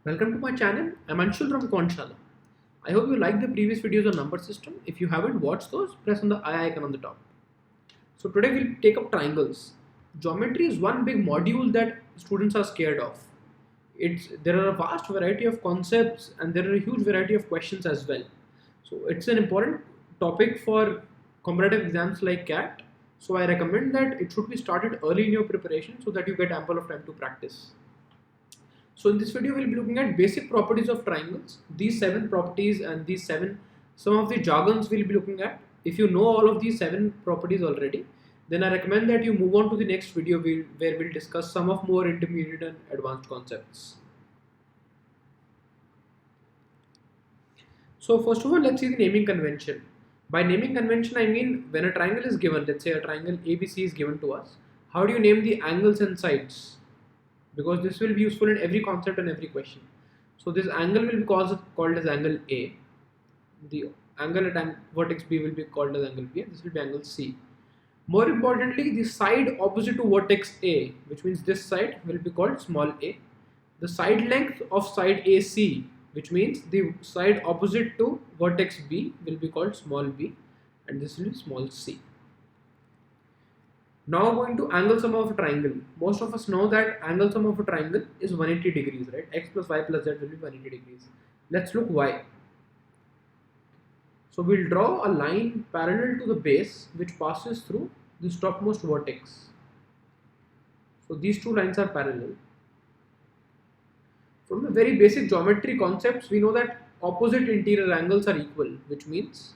Welcome to my channel. I'm Anshul from Quantshala. I hope you liked the previous videos on number system. If you haven't watched those, press on the I icon on the top. So today we'll take up triangles. Geometry is one big module that students are scared of. There are a vast variety of concepts and there are a huge variety of questions as well. So it's an important topic for competitive exams like CAT. So I recommend that it should be started early in your preparation so that you get ample of time to practice. So in this video, we'll be looking at basic properties of triangles. These 7 properties and some of the jargons we'll be looking at. If you know all of these 7 properties already, then I recommend that you move on to the next video where we'll discuss some of more intermediate and advanced concepts. So first of all, let's see the naming convention. By naming convention, I mean when a triangle is given, let's say a triangle ABC is given to us, how do you name the angles and sides? Because this will be useful in every concept and every question. So this angle will be called as angle A. The angle at vertex B will be called as angle B, and this will be angle C. More importantly, the side opposite to vertex A, which means this side, will be called small a. The side length of side AC, which means the side opposite to vertex B, will be called small b, and this will be small c. Now going to angle sum of a triangle. Most of us know that angle sum of a triangle is 180 degrees, right? X plus y plus z will be 180 degrees. Let's look why. So we'll draw a line parallel to the base which passes through this topmost vertex. So these two lines are parallel. From the very basic geometry concepts, we know that opposite interior angles are equal, which means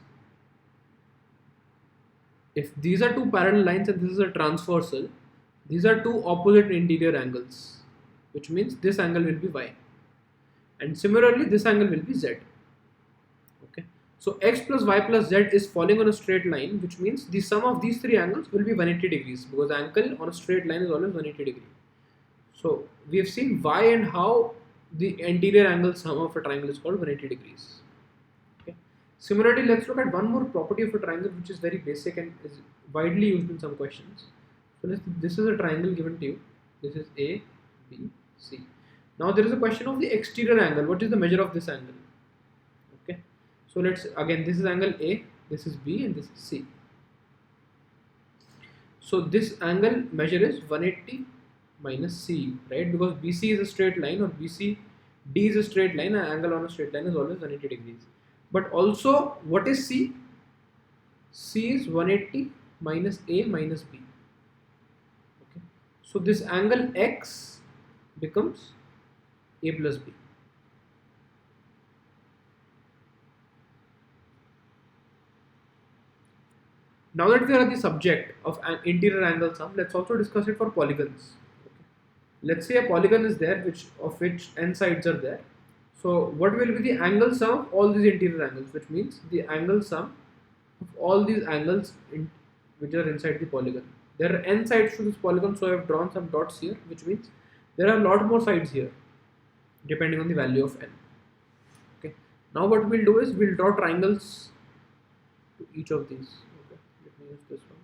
if these are two parallel lines and this is a transversal, these are two opposite interior angles, which means this angle will be y, and similarly this angle will be z. Okay, so x plus y plus z is falling on a straight line, which means the sum of these three angles will be 180 degrees, because angle on a straight line is always 180 degrees. So we have seen why and how the interior angle sum of a triangle is called 180 degrees. Similarly, let's look at one more property of a triangle which is very basic and is widely used in some questions. So this is a triangle given to you. This is A, B, C. Now there is a question of the exterior angle. What is the measure of this angle? Okay. So this is angle A, this is B, and this is C. So this angle measure is 180 minus C, right? Because BC is a straight line, or BCD is a straight line, and angle on a straight line is always 180 degrees. But also, what is C? C is 180 minus A minus B. Okay. So this angle X becomes A plus B. Now that we are at the subject of an interior angle sum, let's also discuss it for polygons. Okay. Let's say a polygon is there, of which n sides are there. So what will be the angle sum of all these interior angles, which means the angle sum of all these angles which are inside the polygon. There are n sides to this polygon, so I have drawn some dots here, which means there are a lot more sides here depending on the value of n. Okay. Now what we'll do is we'll draw triangles to each of these. Okay. Let me use this one.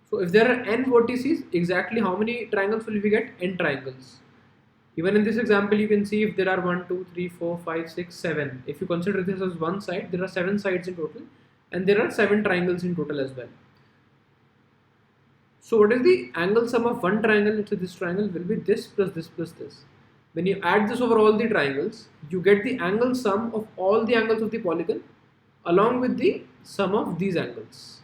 So if there are n vertices, exactly how many triangles will we get? N triangles. Even in this example, you can see if there are 1, 2, 3, 4, 5, 6, 7. If you consider this as one side, there are 7 sides in total, and there are 7 triangles in total as well. So what is the angle sum of one triangle? Let's say this triangle will be this plus this plus this. When you add this over all the triangles, you get the angle sum of all the angles of the polygon along with the sum of these angles.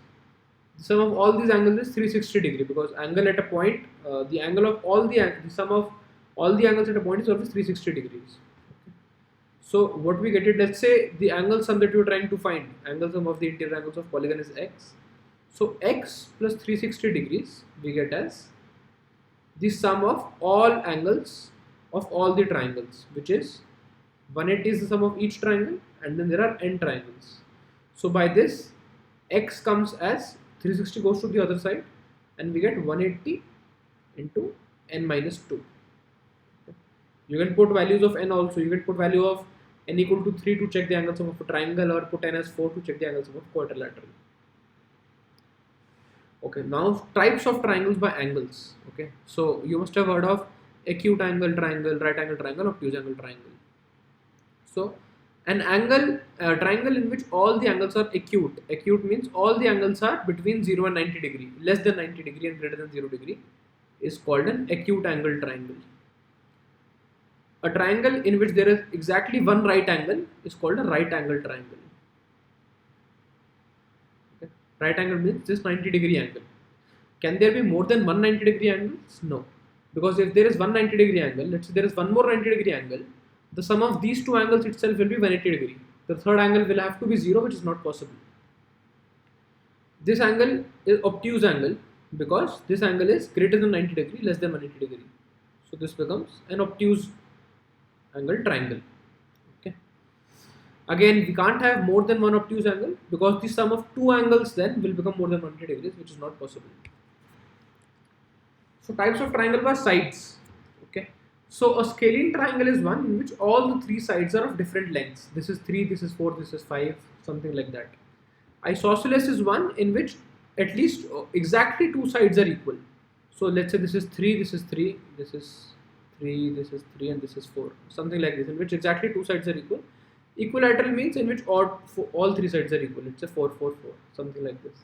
The sum of all these angles is 360 degree, because angle at a point, the angle of the sum of all the angles at a point is always 360 degrees. Okay. So what we get it, let's say the angle sum that you are trying to find, angle sum of the interior angles of polygon is x. So x plus 360 degrees we get as the sum of all angles of all the triangles, which is 180 is the sum of each triangle, and then there are n triangles. So by this, x comes as 360 goes to the other side, and we get 180 into n minus 2. You can put values of n also. You can put value of n equal to 3 to check the angle sum of a triangle, or put n as 4 to check the angle sum of quadrilateral. Okay, now types of triangles by angles. Okay, so you must have heard of acute angle triangle, right angle triangle, obtuse angle triangle. So an angle triangle in which all the angles are acute. Acute means all the angles are between 0 and 90 degree, less than 90 degree and greater than 0 degree, is called an acute angle triangle. A triangle in which there is exactly one right angle is called a right angle triangle. Okay. Right angle means this 90-degree angle. Can there be more than 190-degree angles? No. Because if there is 190-degree angle, let's say there is one more 90-degree angle, the sum of these two angles itself will be 180 degree. The third angle will have to be 0, which is not possible. This angle is obtuse angle because this angle is greater than 90 degree, less than 180 degree. So this becomes an obtuse angle triangle. Okay. Again, we can't have more than one obtuse angle because the sum of two angles then will become more than 180 degrees, which is not possible. So types of triangle by sides. Okay. So a scalene triangle is one in which all the three sides are of different lengths. This is 3, this is 4, this is 5, something like that. Isosceles is one in which at least exactly two sides are equal. So let's say this is 3, this is 3, this is 3, this is 3, and this is 4. Something like this, in which exactly two sides are equal. Equilateral means in which all three sides are equal. It's a 4, 4, 4, something like this.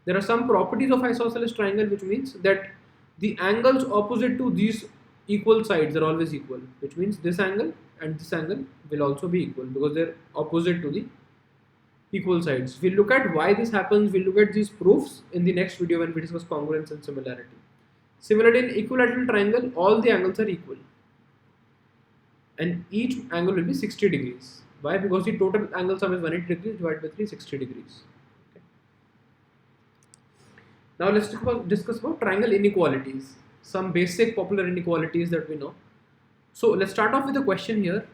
There are some properties of isosceles triangle which means that the angles opposite to these equal sides are always equal, which means this angle and this angle will also be equal because they're opposite to the equal sides. We'll look at why this happens. We'll look at these proofs in the next video when we discuss congruence and similarity. Similarly, in equilateral triangle, all the angles are equal and each angle will be 60 degrees. Why? Because the total angle sum is 180 degrees divided by 3, 60 degrees. Okay. Now let's discuss about triangle inequalities. Some basic popular inequalities that we know. So let's start off with a question here.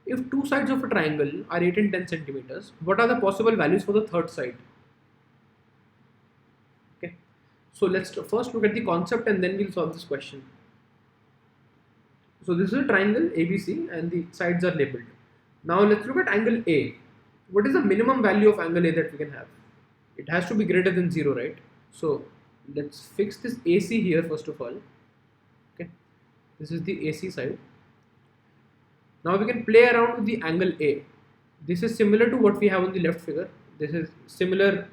If two sides of a triangle are 8 and 10 centimeters, what are the possible values for the third side? Okay. So let's first look at the concept and then we'll solve this question. So this is a triangle ABC and the sides are labeled. Now let's look at angle A. What is the minimum value of angle A that we can have? It has to be greater than 0, right? So let's fix this AC here first of all. Okay. This is the AC side. Now we can play around with the angle A. This is similar to what we have on the left figure. This is similar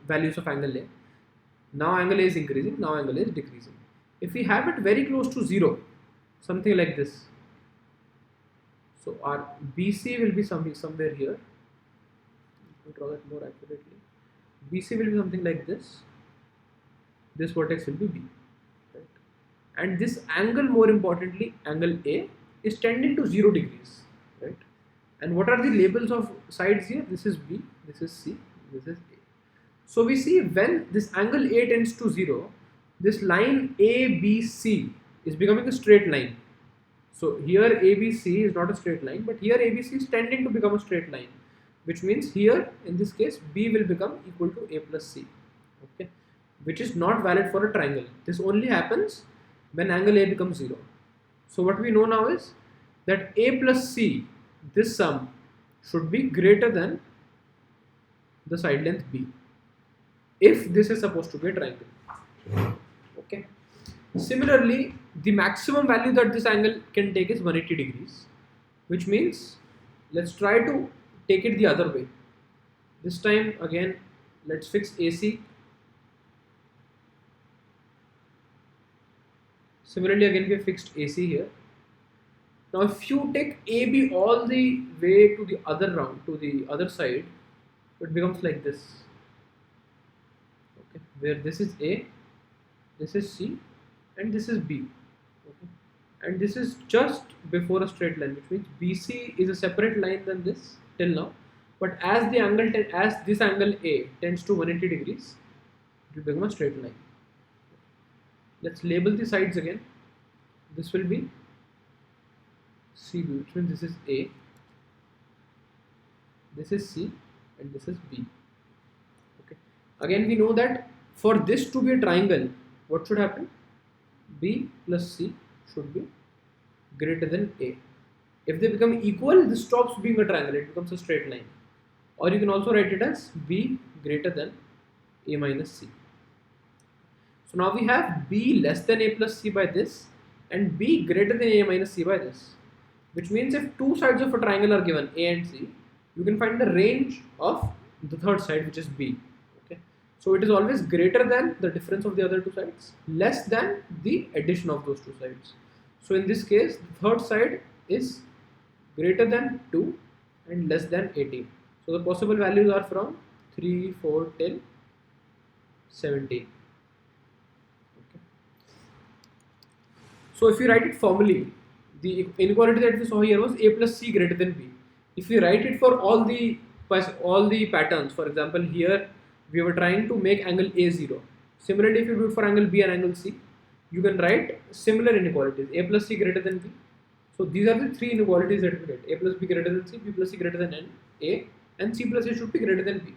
values of angle A. Now angle A is increasing, now angle A is decreasing. If we have it very close to 0, something like this. So our BC will be somewhere here. I'll draw that more accurately. BC will be something like this. This vertex will be B. Right? And this angle, more importantly, angle A, is tending to 0 degrees, right? And what are the labels of sides here? This is B, this is C, this is A. So we see when this angle A tends to 0, this line ABC is becoming a straight line. So here ABC is not a straight line, but here ABC is tending to become a straight line, which means here in this case B will become equal to A plus C, okay? Which is not valid for a triangle. This only happens when angle A becomes 0. So what we know now is that A plus C, this sum should be greater than the side length B if this is supposed to be a triangle. Okay. Similarly, the maximum value that this angle can take is 180 degrees, which means let's try to take it the other way. This time again, let's fix AC. Similarly, again we have fixed AC here. Now if you take AB all the way to the other round, to the other side, it becomes like this. Okay, where this is A, this is C, and this is B. Okay, and this is just before a straight line, which means BC is a separate line than this till now. But as this angle A tends to 180 degrees, it will become a straight line. Let's label the sides again. This will be CB, which means this is A, this is C, and this is B. Okay. Again, we know that for this to be a triangle, what should happen? B plus C should be greater than A. If they become equal, this stops being a triangle, it becomes a straight line. Or you can also write it as B greater than A minus C. So now we have b less than a plus c by this and b greater than a minus c by this, which means if two sides of a triangle are given a and c, you can find the range of the third side, which is b. Okay, so it is always greater than the difference of the other two sides, less than the addition of those two sides. So in this case, the third side is greater than 2 and less than 18. So the possible values are from 3, 4 till 17. Okay. So if you write it formally, the inequality that we saw here was a plus c greater than b. If we write it for all the patterns, for example, here we were trying to make angle A0. Similarly, if you do it for angle B and angle C, you can write similar inequalities: a plus c greater than b. So these are the three inequalities that we get: a plus b greater than c, b plus c greater than a, and c plus a should be greater than b.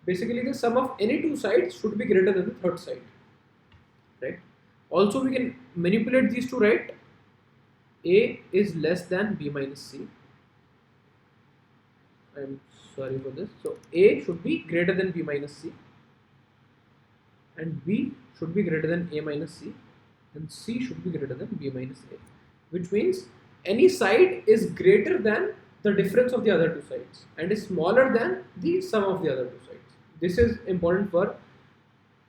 Basically, the sum of any two sides should be greater than the third side, right? Also, we can manipulate these to write a is less than b minus c. I'm sorry for this. So a should be greater than b minus c, and b should be greater than a minus c, and c should be greater than b minus a, which means any side is greater than the difference of the other two sides and is smaller than the sum of the other two sides. This is important for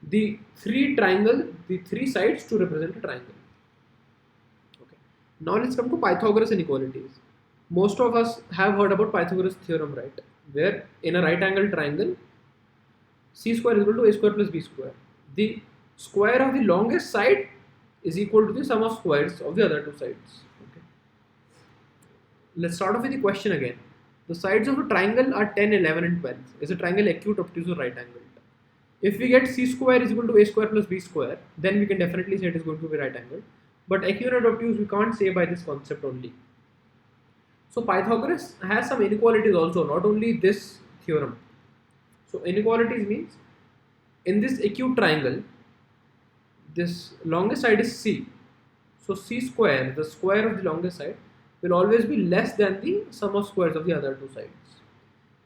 the three sides to represent a triangle. Okay. Now let's come to Pythagoras inequalities. Most of us have heard about Pythagoras theorem, right? Where in a right angle triangle, c square is equal to a square plus b square. The square of the longest side is equal to the sum of squares of the other two sides. Okay. Let's start off with the question again. The sides of a triangle are 10, 11 and 12. Is a triangle acute, obtuse or right angled? If we get c square is equal to a square plus b square, then we can definitely say it is going to be right angled. But acute and obtuse we can't say by this concept only. So Pythagoras has some inequalities also, not only this theorem. So inequalities means in this acute triangle, this longest side is c. So c square, the square of the longest side, will always be less than the sum of squares of the other two sides.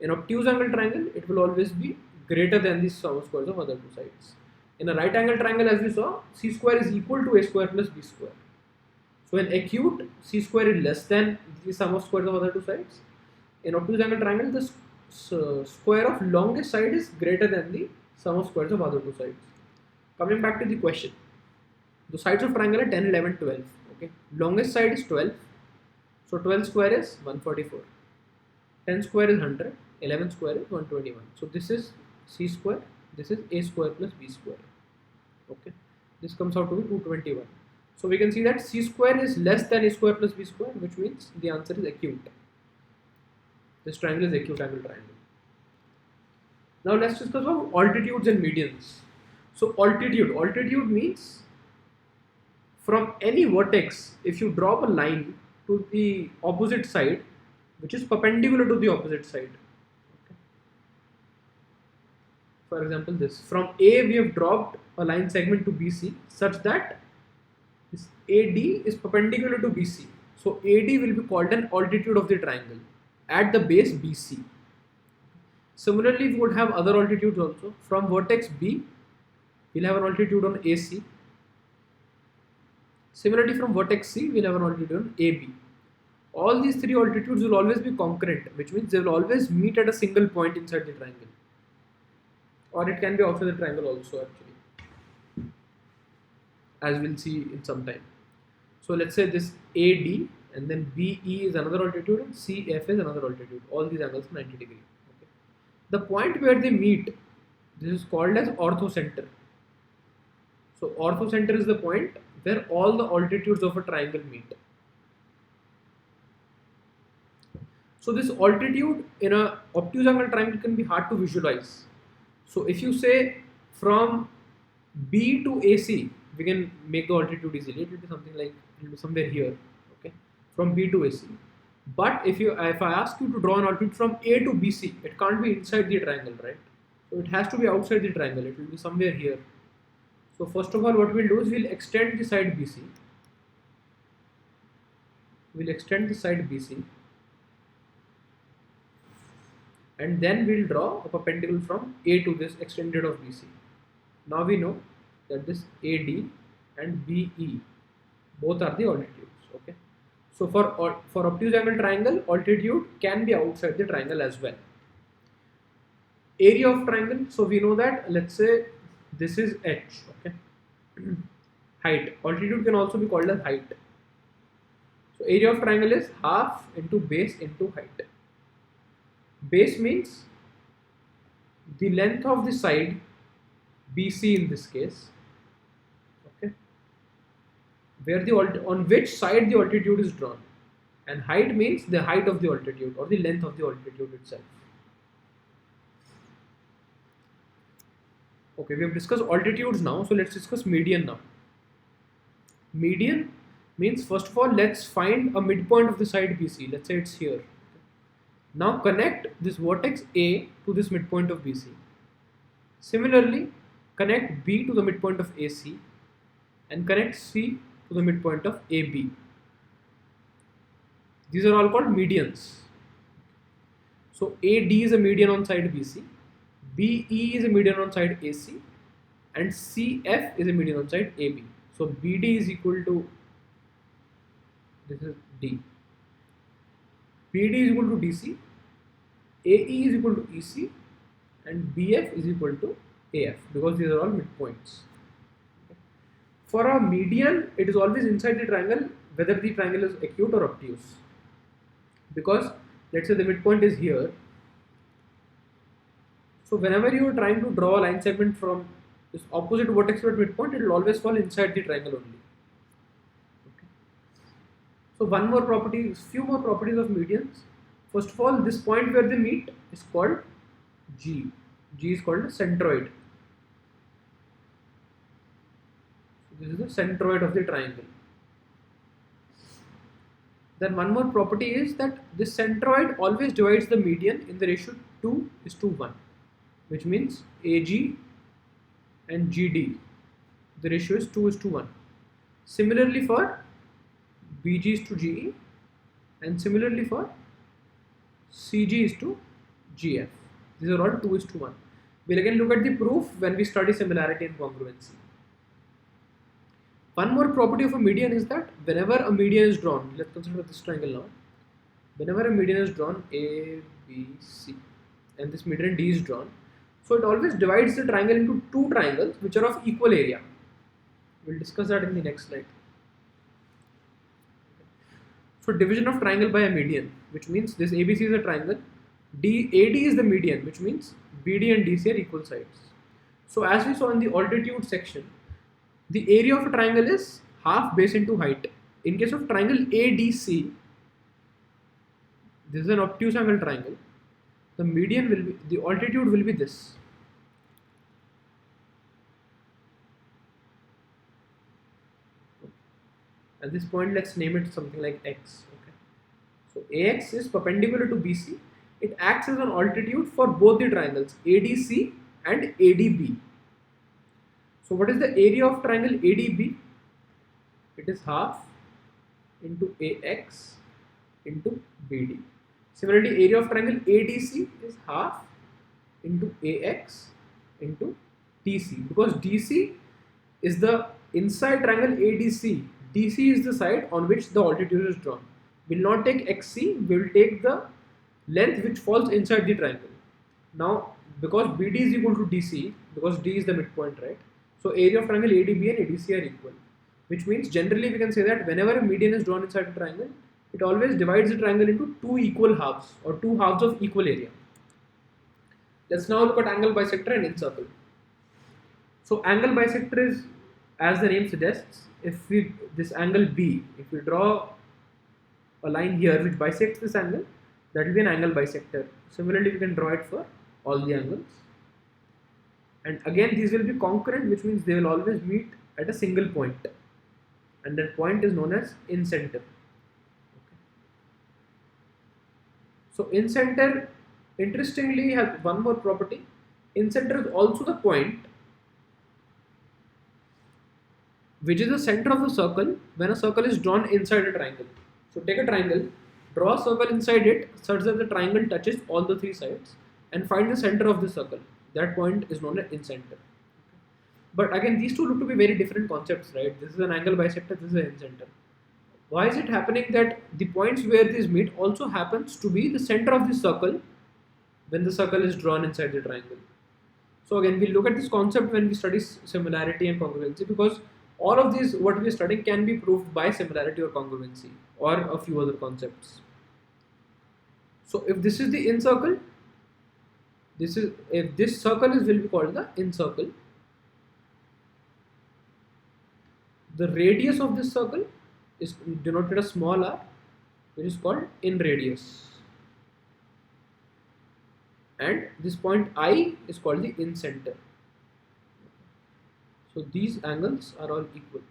In obtuse angle triangle, it will always be greater than the sum of squares of other two sides. In a right angle triangle, as we saw, c square is equal to a square plus b square. So in acute, c square is less than the sum of squares of other two sides. In obtuse angle triangle, the square of longest side is greater than the sum of squares of other two sides. Coming back to the question, the sides of triangle are 10, 11, 12. Okay, longest side is 12. So 12 square is 144. 10 square is 100. 11 square is 121. So this is c square. This is a square plus b square. Okay, this comes out to be 221. So we can see that c square is less than a square plus b square, which means the answer is acute. This triangle is acute angle triangle. Now let's discuss about altitudes and medians. So altitude means from any vertex, if you drop a line to the opposite side, which is perpendicular to the opposite side. Okay. For example, this from A we have dropped a line segment to BC such that this AD is perpendicular to BC. So AD will be called an altitude of the triangle at the base BC. Similarly, we would have other altitudes also. From vertex B, we'll have an altitude on AC. Similarly, from vertex C, we'll have an altitude on AB. All these three altitudes will always be concurrent, which means they will always meet at a single point inside the triangle. Or it can be outside the triangle also actually, as we'll see in some time. So let's say this AD and then BE is another altitude and CF is another altitude. All these angles are 90 degrees. Okay. The point where they meet, this is called as orthocenter. So orthocenter is the point where all the altitudes of a triangle meet. So this altitude in a obtuse angle triangle can be hard to visualize. So if you say from B to AC, we can make the altitude easily. It will be something like, it will be somewhere here, okay, from B to AC. But if I ask you to draw an altitude from A to BC, it can't be inside the triangle, right? So it has to be outside the triangle. It will be somewhere here. So first of all, what we'll do is we'll extend the side BC. We'll extend the side BC. And then we'll draw a perpendicular from A to this extended of BC. Now we know that this AD and BE both are the altitudes. Okay. So for obtuse angle triangle, altitude can be outside the triangle as well. Area of triangle. So we know that, let's say this is H. Okay. Height. Altitude can also be called as height. So area of triangle is half into base into height. Base means the length of the side BC in this case, okay, where the on which side the altitude is drawn, and height means the height of the altitude or the length of the altitude itself. Okay, we have discussed altitudes now, so let's discuss median now. Median means, first of all, let's find a midpoint of the side BC. Let's say it's here. Now connect this vertex A to this midpoint of BC. Similarly, connect B to the midpoint of AC and connect C to the midpoint of AB. These are all called medians. So AD is a median on side BC, BE is a median on side AC, and CF is a median on side AB. So BD is equal to, this is D, BD is equal to DC, AE is equal to EC, and BF is equal to AF, because these are all midpoints. For a median, it is always inside the triangle, whether the triangle is acute or obtuse. Because let's say the midpoint is here. So whenever you are trying to draw a line segment from this opposite vertex to midpoint, it will always fall inside the triangle only. Okay. So one more property, few more properties of medians. First of all, this point where they meet is called G. G is called a centroid. So this is the centroid of the triangle. Then one more property is that this centroid always divides the median in the ratio 2:1, which means AG and GD, the ratio is 2:1. Similarly for BG is to GE, and similarly for CG is to GF. These are all 2:1. We'll again look at the proof when we study similarity and congruency. One more property of a median is that whenever a median is drawn, let's consider this triangle now. Whenever a median is drawn, A, B, C, and this median D is drawn, so it always divides the triangle into two triangles which are of equal area. We'll discuss that in the next slide. So division of triangle by a median, which means this ABC is a triangle, AD is the median, which means BD and DC are equal sides. So as we saw in the altitude section, the area of a triangle is half base into height. In case of triangle ADC, this is an obtuse angle triangle, the median will be, the altitude will be this. At this point, let's name it something like X. Okay. So AX is perpendicular to BC. It acts as an altitude for both the triangles ADC and ADB. So what is the area of triangle ADB? It is half into AX into BD. Similarly, area of triangle ADC is half into AX into DC, because DC is the inside triangle ADC. DC is the side on which the altitude is drawn. We will not take XC, we will take the length which falls inside the triangle. Now, because BD is equal to DC, because D is the midpoint, right? So area of triangle ADB and ADC are equal, which means generally we can say that whenever a median is drawn inside a triangle, it always divides the triangle into two equal halves, or two halves of equal area. Let's now look at angle bisector and incircle. So angle bisector is, as the name suggests, if we this angle B, if we draw a line here which bisects this angle, that will be an angle bisector. Similarly, we can draw it for all the angles. And again, these will be concurrent, which means they will always meet at a single point, and that point is known as incenter. Okay. So incenter, interestingly, has one more property. Incenter is also the point which is the center of the circle when a circle is drawn inside a triangle. So take a triangle, draw a circle inside it such that the triangle touches all the three sides, and find the center of the circle. That point is known as incenter. But again, these two look to be very different concepts, right? This is an angle bisector, this is an incenter. Why is it happening that the points where these meet also happens to be the center of the circle when the circle is drawn inside the triangle? So again, we look at this concept when we study similarity and congruency, because all of these what we are studying can be proved by similarity or congruency or a few other concepts. So if this is the in circle, if this circle will be called the in circle. The radius of this circle is denoted as small r, which is called in radius. And this point I is called the in center. So these angles are all equal.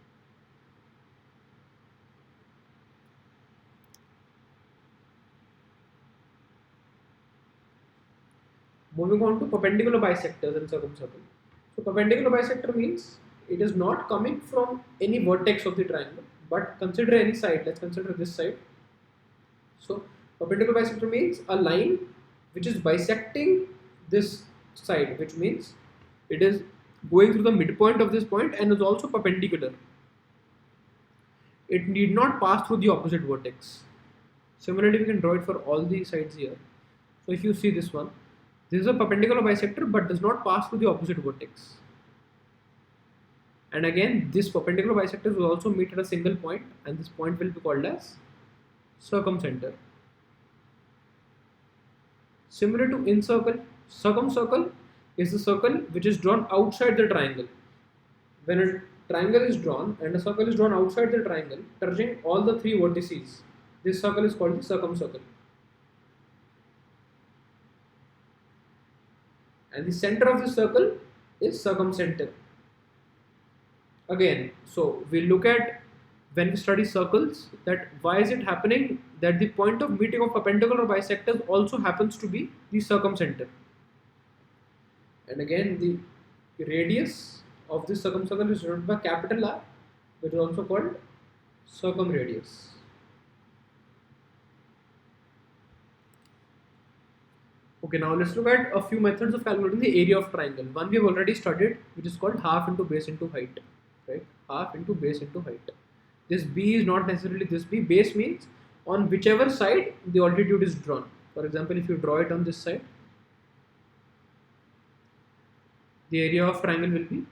Moving on to perpendicular bisectors and circumcircle. So perpendicular bisector means it is not coming from any vertex of the triangle, but consider any side. Let's consider this side. So perpendicular bisector means a line which is bisecting this side, which means it is going through the midpoint of this point and is also perpendicular. It need not pass through the opposite vertex. Similarly, we can draw it for all the sides here. So if you see this one, this is a perpendicular bisector but does not pass through the opposite vertex. And again, this perpendicular bisector will also meet at a single point, and this point will be called as circumcenter. Similar to in circle, circumcircle is the circle which is drawn outside the triangle. When a triangle is drawn and a circle is drawn outside the triangle, touching all the three vertices, this circle is called the circumcircle. And the center of the circle is circumcenter. Again, so we look at when we study circles that why is it happening that the point of meeting of perpendicular bisectors also happens to be the circumcenter. And again, the radius of this circumcircle is denoted by capital R, which is also called circumradius. Okay, now let's look at a few methods of calculating the area of triangle. One we have already studied, which is called half into base into height. Right? Half into base into height. This b is not necessarily this b. Base means on whichever side the altitude is drawn. For example, if you draw it on this side, the area of triangle will be,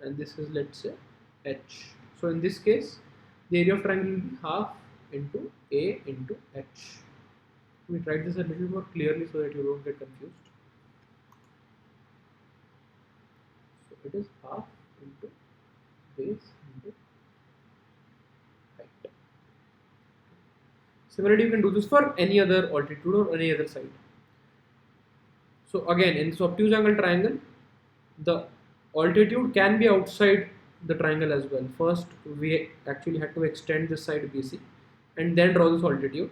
and this is, let's say, h. So in this case, the area of triangle will be half into a into h. We write this a little more clearly so that you don't get confused. So it is half into base into height. Similarly, you can do this for any other altitude or any other side. So again, in this obtuse angle triangle, the altitude can be outside the triangle as well. First, we actually had to extend this side BC and then draw this altitude,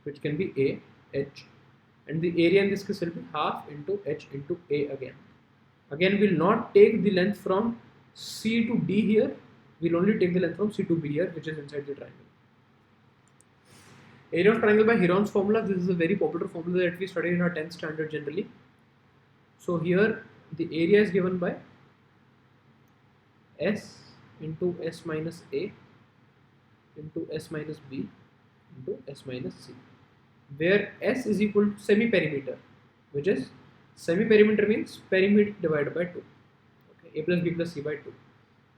which can be A, H, and the area in this case will be half into H into A again. Again, we will not take the length from C to D here, we will only take the length from C to B here, which is inside the triangle. Area of triangle by Heron's formula. This is a very popular formula that we study in our 10th standard generally. So here the area is given by S into S minus A into S minus B into S minus C, where S is equal to semi-perimeter, which is semi-perimeter means perimeter divided by 2. Okay, A plus B plus C by 2.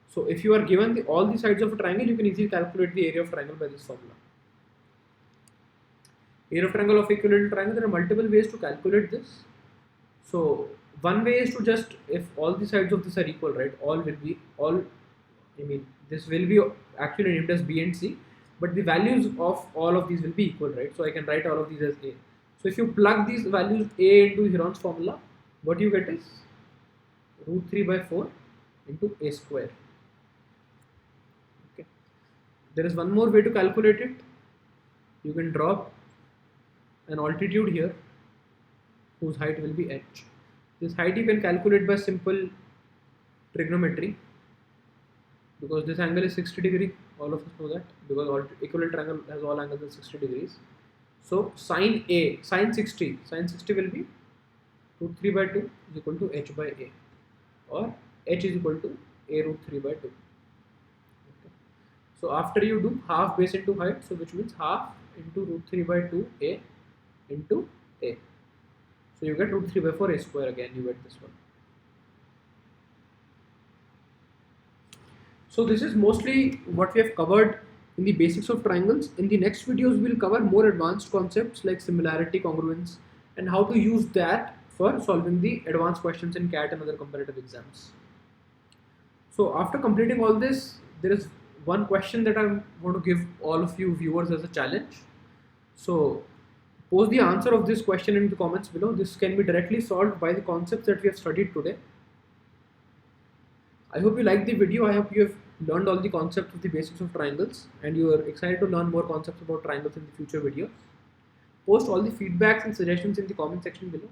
So if you are given all the sides of a triangle, you can easily calculate the area of triangle by this formula. Area of triangle of equilateral triangle, there are multiple ways to calculate this. So one way is to just, if all the sides of this are equal, right, this will be actually named as B and C, but the values of all of these will be equal, right? So I can write all of these as A. So if you plug these values A into Heron's formula, what you get is root 3 by 4 into A square. Okay. There is one more way to calculate it. You can drop an altitude here whose height will be h. This height you can calculate by simple trigonometry, because this angle is 60 degree. All of us know that, because equilateral triangle has all angles at 60 degrees. So sine 60 will be root 3 by 2 is equal to h by a. or h is equal to a root 3 by 2. Okay. So after you do half base into height, so which means half into root 3 by 2 a into a. So you get root 3 by 4 a square again, you get this one. So this is mostly what we have covered in the basics of triangles. In the next videos, we'll cover more advanced concepts like similarity, congruence, and how to use that for solving the advanced questions in CAT and other competitive exams. So after completing all this, there is one question that I want to give all of you viewers as a challenge. So post the answer of this question in the comments below. This can be directly solved by the concepts that we have studied today. I hope you liked the video. I hope you have learned all the concepts of the basics of triangles and you are excited to learn more concepts about triangles in the future videos. Post all the feedbacks and suggestions in the comment section below.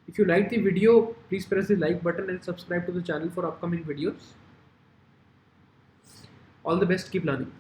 If you liked the video, please press the like button and subscribe to the channel for upcoming videos. All the best, keep learning.